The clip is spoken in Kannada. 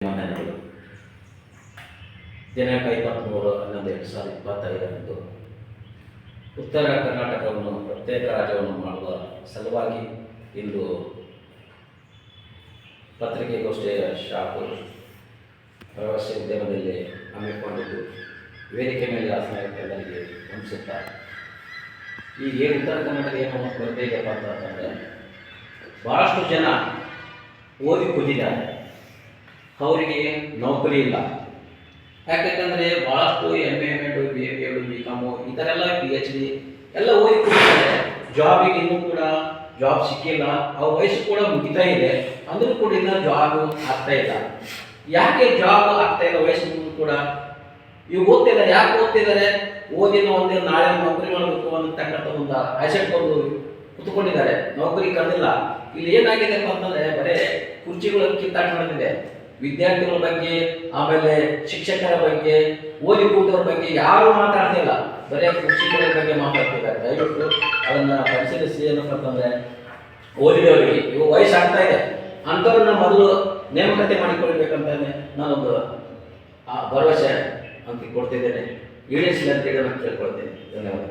ಮಾನ್ಯಗಳು ದಿನಾಂಕ 23/11/2025 ಉತ್ತರ ಕರ್ನಾಟಕವನ್ನು ಪ್ರತ್ಯೇಕ ರಾಜ್ಯವನ್ನು ಮಾಡುವ ಸಲುವಾಗಿ ಇಂದು ಪತ್ರಿಕೆಗೋಷ್ಠಿಯ ಶಾಪುರ್ ಪ್ರವಾಸಿ ಉದ್ಯಮದಲ್ಲಿ ಹಮ್ಮಿಕೊಂಡಿದ್ದು ವೇದಿಕೆ ಮೇಲೆ ಆಸನಗಳಿಗೆ ವಂದಿಸುತ್ತಾರೆ. ಈಗ ಏನು ಉತ್ತರ ಕರ್ನಾಟಕ ಏನು ಕೊರತೆ ಇದೆಯಪ್ಪ ಅಂತಂದರೆ, ಭಾಳಷ್ಟು ಜನ ಓದಿ ಕೂತಿದ್ದಾರೆ, ಅವರಿಗೆ ನೌಕರಿ ಇಲ್ಲ. ಯಾಕೆಂದರೆ ಭಾಳಷ್ಟು MA, BA, BCom ಈ ಥರ ಎಲ್ಲ PhD ಎಲ್ಲ ಓದಿ ಕೂತಿದ್ದಾರೆ. ಜಾಬಿಗೆ ಇನ್ನೂ ಕೂಡ ಜಾಬ್ ಸಿಕ್ಕಿಲ್ಲ. ಅವ್ರ ವಯಸ್ಸು ಕೂಡ ಮುಗಿತಾ ಇದೆ, ಅಂದರೂ ಕೂಡ ಇನ್ನೂ ಜಾಬ್ ಆಗ್ತಾ ಇಲ್ಲ. ಯಾಕೆ ಜಾಬ್ ಆಗ್ತಾ ಇಲ್ಲ? ವಯಸ್ಸು ಮುಗಿದು ಕೂಡ ಇವು ಓದ್ತಿದ್ದಾರೆ. ಯಾಕೆ ಓದ್ತಿದ್ದಾರೆ? ಓದಿನ ಒಂದೇ ನಾಳೆ ನೌಕರಿ ಮಾಡಬೇಕು ಅಂತಕ್ಕಂಥ ಒಂದು ಆಸೆ ಕೊಂಡು ಕುತ್ಕೊಂಡಿದ್ದಾರೆ. ನೌಕರಿ ಕಂಡಿಲ್ಲ. ಇಲ್ಲಿ ಏನಾಗಿದೆಪ್ಪ ಅಂತಂದರೆ, ಬರೀ ಕುರ್ಚಿಗಳ ಕಿತ್ತಾಟ ನಡೆದಿದೆ. ವಿದ್ಯಾರ್ಥಿಗಳ ಬಗ್ಗೆ, ಆಮೇಲೆ ಶಿಕ್ಷಕರ ಬಗ್ಗೆ, ಓದಿ ಕೂತವ್ರ ಬಗ್ಗೆ ಯಾರು ಮಾತಾಡ್ತಿಲ್ಲ. ಬರೀ ಕುರ್ಚಿಗಳ ಬಗ್ಗೆ ಮಾತಾಡ್ತಿದ್ದಾರೆ. ದಯವಿಟ್ಟು ಅದನ್ನು ಪರಿಶೀಲಿಸಿ. ಏನಪ್ಪ ಅಂತಂದರೆ, ಓದಿದವರಿಗೆ ಇವು ವಯಸ್ಸಾಗ್ತಾ ಇದೆ ಅಂಥವ್ರನ್ನ ಮೊದಲು ನೇಮಕಾತಿ ಮಾಡಿಕೊಳ್ಬೇಕಂತಾನೆ ನಾನೊಂದು ಭರವಸೆ ಅಂತ ಕೊಡ್ತಿದ್ದೇನೆ. ಈಡೇರಿಸಲಿ ಅಂತ ಹೇಳಿ ನಾನು ಕೇಳ್ಕೊಳ್ತೇನೆ. ಧನ್ಯವಾದ.